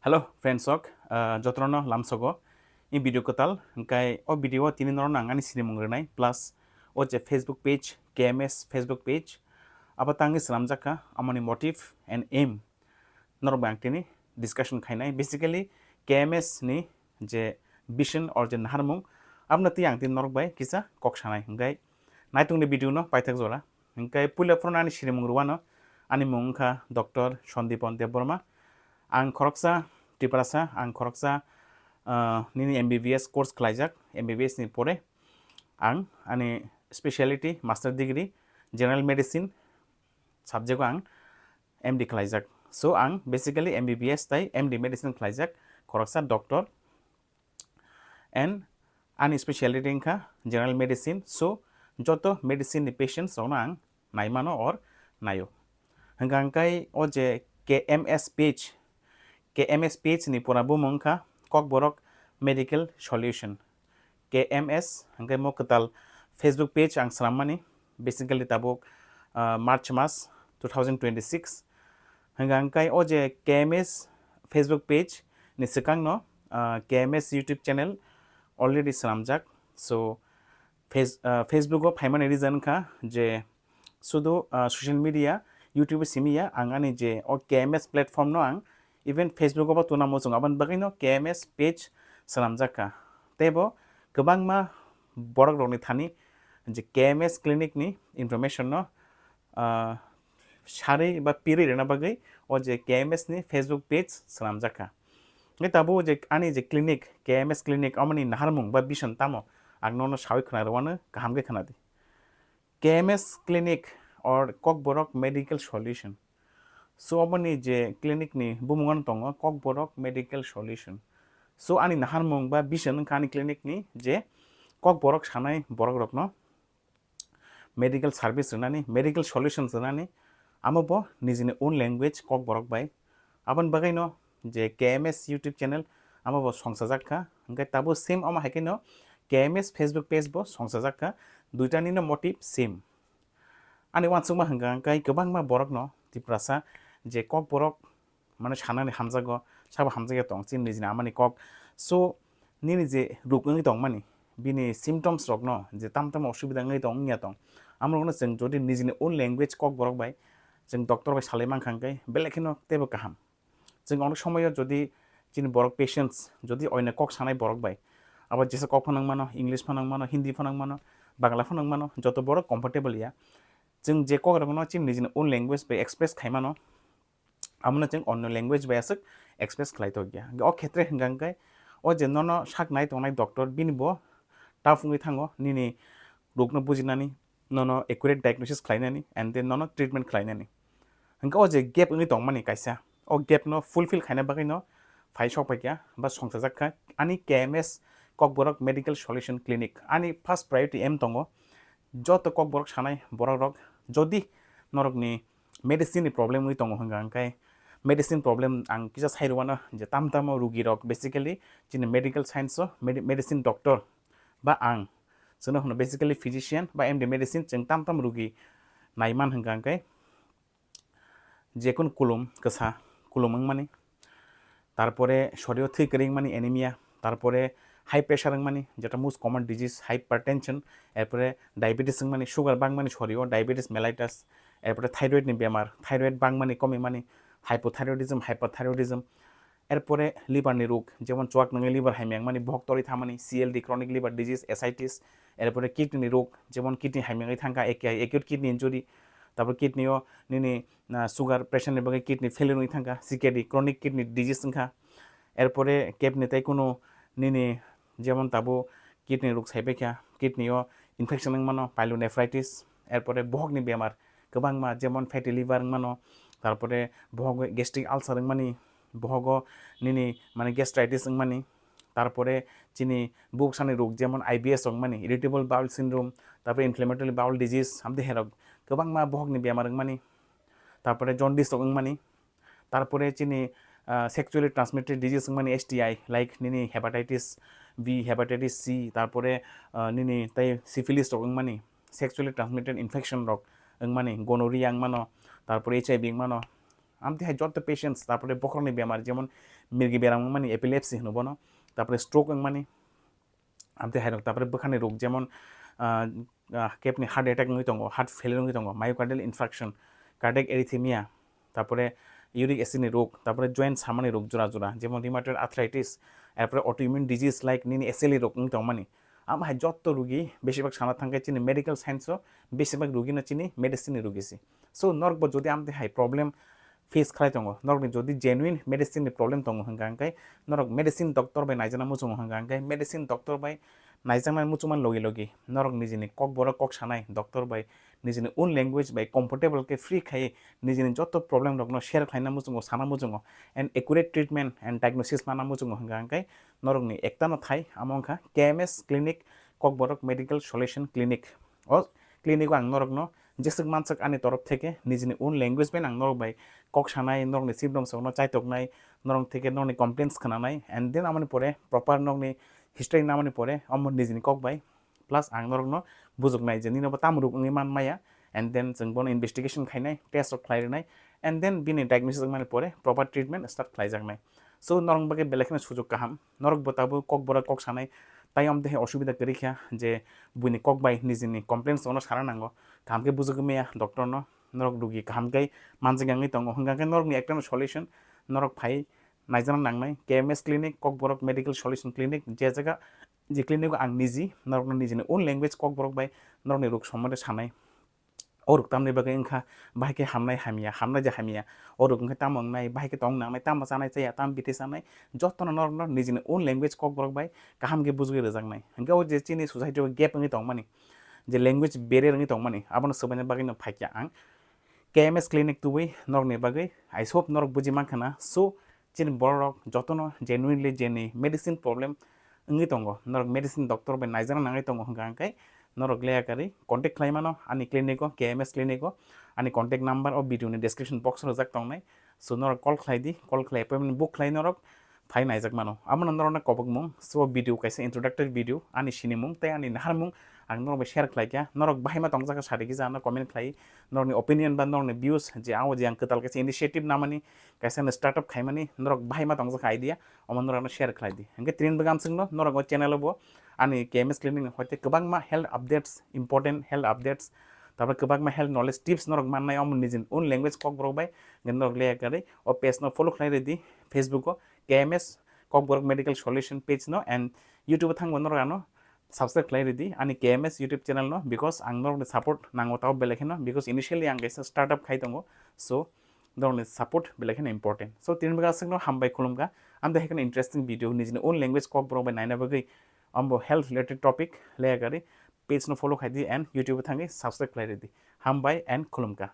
Hello friends ok jotrono lamsogo in video kotal kai o video tini nor nang ani sinimung renai plus o je Facebook page KMS Facebook page aba tangi slamjaka amoni motive and aim nor bang tini discussion khainai basically KMS ni je vision or je naharmung abna ti ang tin nor bai kisa kok sanai ngai naitung ni video no paithak jora ngai pula frona ani sinimung ruano ani mungkha Dr. Sandipan Debbarma ang khoroksa tiprasa ang khoroksa nini MBBS course khlaijak MBBS ni pore ang ani speciality master degree general medicine subject ang MD khlaijak so ang basically MBBS tai MD medicine khlaijak khoroksa doctor and ani speciality ingkha general medicine so joto medicine ni patients ang naimano or nayo hangangkai o je KMS page KMS page ni pura bumungka kok borok medical solution KMS hangkai mo ketal Facebook page ang sramani basically tabuk March mas 2026 hangkai o je KMS Facebook page ni sekang no KMS YouTube channel already sramjak so Facebook o phaimani reason kha je sudu social media YouTube simia angani je o KMS platform no ang even Facebook obo tuna mosung aban bagino KMS page salamjaka tebo gobangma borok rokni thani je KMS clinic ni information no sari ba piri rena bagai o je KMS ni Facebook page salamjaka ngai tabu je ani je clinic KMS clinic amani naharmung ba bisan tamo agnono sawi khana rwana kahamge khana di KMS clinic or kok borok medical solution so aboni je clinic ni bumungan tongo kok borok medical solution so ani naharmung ba bisan kani clinic ni je kok borok sanai borok rokno medical service renani medical solutions renani amobo nijini own language kok borok bai aban bagaino je KMS YouTube channel amobo songsajakka ngai tabo same ama hakino KMS Facebook page bo songsajakka duita ni no motive same ani wansungma hanga kai gobangma borok no tiprasa je kok borok মানে সানানি হামজাগো সাবা হামজাগে তং চিন নিজিনা আমানি cock so নিনি যে রুকঙ্গি তং মানি বিনি symptoms rock ন যে তাম অসুবিধা ngai tong nya tong আমরা কোন जों যদি নিজিনি own language cock Borok by जों ডক্টর বাই সালে মানখাঙ্গাই বেলেখিনো তেবো কাহাম जों অনেক সময় যদি যিনি বরক পেশেন্টস যদি অন্য কক সানাই বরক বাই আবার যেসে কক ফনাং মানো ইংলিশ ফনাং মানো হিন্দি ফনাং মানো বাংলা ফনাং মানো যত বড় কমফর্টেবল ইয়া जों যে কক রকম চিন নিজিনি ওন ল্যাঙ্গুয়েজ বাই এক্সপ্রেস খাইমানো amna jeng onno language basik express khlai to gya o khetre hingangkai o je nono saknai tongnai doctor binibo tafungi thango nini rokno bujinani nono accurate diagnosis khlainani and then nono treatment khlainani hingka o je gap ngi tongmani kaisa o gap no fulfill khaina bagai no phai sok paikya ba songsajakka ani KMS kokborok medical solution clinic ani first priority aim tongo joto kokborok sanai borok rok jodi norokni medicine ni problem ngi tongo hingangkai medicine problem ang kisa sairwana je tamtamo rugi rok basically jini medical science so medicine doctor ba ang jono hono basically physician ba MD medicine jeng tamtam rugi naiman hingangkai jekun kulum kasa kulumang mani তারপরে শরীর থিকরিং মানে anaemia তারপরে high pressure মানে যেটা most common disease hypertension এরপরে diabetes মানে sugar বাং মানে শরীর ডায়াবেটিস মেলাইটাস এরপরে থাইরয়েড নি বেমার থাইরয়েড বাং মানে কমে মানে হাইপোথাইরয়েডিজম হাইপারথাইরয়েডিজম এরপরে লিভার নি রোগ যেমন চোয়াক নঙে লিভার হাইমিয়াং মানে ভক্তরি থামানি CLD ক্রনিক লিভার ডিজিজ এসাইটিস এরপরে কিডনি রোগ যেমন কিডনি হাইমিয়াং থাকা একিআই একিউট কিডনি ইনজুরি তারপর কিডনিও নিনি sugar pressure ni bagai kidney failure ni থাকা CKD ক্রনিক কিডনি ডিজিজ সংখ্যা এরপরে কেপনি তাই কোনো নিনি যেমন তাবো কিডনি রোগ সাইবেখা কিডনিও ইনফেকশন মানো পাইলোনেফ্রাইটিস এরপরে বহগনি বেমার গোবাংমা যেমন ফ্যাটি লিভার মানো তারপরে বহগ গ্যাস্ট্রিক আলসার মানি বহগ নিনি মানে গ্যাস্ট্রাইটিস মানি তারপরে চিনি বুক সানি রোগ যেমন IBS মানি ইরিটেবল বাউল সিনড্রোম তারপরে ইনফ্লেমেটরি বাউল ডিজিজ আমদে হেরক গোবাংমা বহগনি বেমার মানি তারপরে জন্ডিস রোগ মানি তারপরে চিনি সেক্সুয়ালি ট্রান্সমিটেড ডিজিজ মানে STI লাইক নিনি হেপাটাইটিস B হেপাটাইটিস C তারপরে নিনি তাই সিফিলিস রোগ মানে সেক্সুয়ালি ট্রান্সমিটেড ইনফেকশন রোগ মানে গোনোরিয়া মানো তারপরে HIV মানো আমতে হাই যত পেশেন্টস তারপরে বকরনি বেমার যেমন মির্গি বেরাম মানে এপিলেপসি হনব না তারপরে স্ট্রোক মানে আমতে হাই তারপরে বোখানি রোগ যেমন কেপনি হার্ট অ্যাটাক নই দङ হার্ট ফেলিয়ার নই দङ মায়োকার্ডিয়াল ইনফ্রাকশন কার্ডিয়াক এরিথেমিয়া তারপরে ইউরিক অ্যাসিডনি রোগ তারপরে জয়েন্ট সামানি রোগ জোড়া জোড়া যেমন রিমাটয়েড আর্থ্রাইটিস এরপরে অটোইমিউন ডিজিজ লাইক নিনি এসএলই রোগ নই দङ মানে আমার যত রুগী বেশিরভাগ সানা থাকায় চিনি মেডিকেল সায়েন্সও বেশিরভাগ রুগী না চিনি মেডিসিনের রুগীছি সো নরক যদি আমতে হাই প্রবলেম फेस खालाय दङ नरक जदि जेनुइन मेडिसिन नि प्रॉब्लम दङ हंगांगाय नरक मेडिसिन डॉक्टर बाय नायजाना मुचुङ हंगांगाय मेडिसिन डॉक्टर बाय नायजाना मुचुमान लगे लगे नरक निजिनि कक बर कक सानाय डॉक्टर बाय निजिनि ओन लैंग्वेज बाय कंफर्टेबल के फ्री खाय निजिनि जत प्रॉब्लम दङ शेयर खायना मुचुङ साना मुचुङ and accurate treatment and diagnosis माना मुचुङ हंगांगाय नरक नि एकता न थाय आमंखा केएमएस क्लिनिक कक बरक मेडिकल सल्यूशन क्लिनिक और क्लिनिक आं नरक न जेसक मानसक आनि तरफ থেকে निजिनि ओन लैंग्वेज बाय आं नरक बाय कक सानाय नरकनि सिम्पटम्स न चाइतकनाय नरक থেকে नरकनि कमप्लेन्स खोनानाय एंड देन आमनि परे प्रॉपर नरकनि हिस्ट्री नामनि परे अम निजिनि कक बाय प्लस आं नरक न बुजुगनाय जे निनबा तामरुक नि मान माया एंड देन जों बन इन्वेस्टिगेशन खायनाय टेस्ट अफ खायनाय एंड देन बिनि डायग्नोसिस माने परे प्रॉपर ट्रीटमेंट स्टार्ट खायजागनाय सो नरक बागे बेलेखने सुजुग काहाम नरक बताबो कक बरा कक सानाय ताई आम देहे असुविधा करिखा जे बुनि कक बाय निजिनि कमप्लेन्स न सारा नांगो कामके बुजुगमेया डॉक्टर न नरक रुगी कामकै मानजिगाङै दङ हंगांकै नरकनि एकटा सल्यूशन नरक फाइ नायजाना नांनाय केएमएस क्लिनिक कक बरक मेडिकल सल्यूशन क्लिनिक जे जायगा जे क्लिनिक आं निजि नरकनि निजिनि ओन लैंग्वेज कक बरक बाय नरकनि रुग सम्बन्धे सानाय और तामनि बागै ओंखा बाहायके हामनाय हामिया हामनाय जे हामिया और ओंखा तामंनाय बाहायके तंग नांनाय ताम जानाय जाया ताम बिथे जानाय जतन नरक निजिनि ओन लैंग्वेज कक बरक बाय काहामके बुजुगे रोजांनाय ओंखा ओ जे चिनि सोसाइटी गेप ओंगे दं माने जे लैंग्वेज बेरियर ओंगे दं माने आबनो सोबायना बागै न फाइकिया आं KMS क्लिनिक तुबै नरकनि बागै आई होप नरक बुजि मानखाना सो चिन बरक जतन जेनुइनलि जेनि मेडिसिन प्रॉब्लम ओंगे दङ नरक मेडिसिन डॉक्टर बाय नायजाना नांगाय दङ हंगांकै नरक लेयाकारि कन्टेक्ट खालायमानो आनि क्लिनिको KMS क्लिनिको आनि कन्टेक्ट नम्बर और भिडियो नि डिस्क्रिप्शन बॉक्स रोजाक दंनाय सो नरक कल खालायदि कल खालाय अपॉइंटमेंट बुक खालाय नरक फाइ नायजाक मानो आमन नरक कबकमुं सो भिडियो कायसे इंट्रोडक्टरी भिडियो आनि सिनिमुं तै आनि नाहारमुं आं नरक शेयर खालायकिया नरक बाहायमा तंजाका सारिगि जाना कमेन्ट खालाय नरकनि ओपिनियन बा नरकनि व्यूज जे आव जे आं कताल कायसे इनिशिएटिव नामानि कायसे स्टार्टअप खायमानि नरक बाहायमा तंजाका आइडिया अमन नरक शेयर खालायदि हंगे ट्रेन बगामसिंनो नरक चैनल बो आनि KMS क्लिनिक हयते गोबांमा health updates important health updates तारपरे गोबांमा हेल्थ नॉलेज टिप्स नरक माननाय अमन निजिन ओन लैंग्वेज कक बरक बाय नरक लेयाकारि ओ पेज न फॉलो खालायरेदि फेसबुक KMS कक बरक मेडिकल सल्यूशन पेज न एंड यूट्यूब थांगो नरक आनो सब्सक्राइब खालायरेदि आनि KMS यूट्यूब चैनल न बिकॉज आं नरक सपोर्ट नांगो ताव बेलेखेनो बिकॉज इनिशियली आं कैसे स्टार्टअप खाय दंगो सो नरक सपोर्ट बेलेखेनो इम्पोर्टेंट सो तीन बगासिनो हामबाय खुलुमगा आम दा हेकन इंटरेस्टिंग वीडियो निजिनि ओन लैंग्वेज कक बरक बाय नायना बगै आमबो हेल्थ रिलेटेड टॉपिक लेयाकारि पेज न फॉलो खायदि एंड यूट्यूब थांगि सब्सक्राइब खालायरेदि हामबाय एंड खुलुमगा।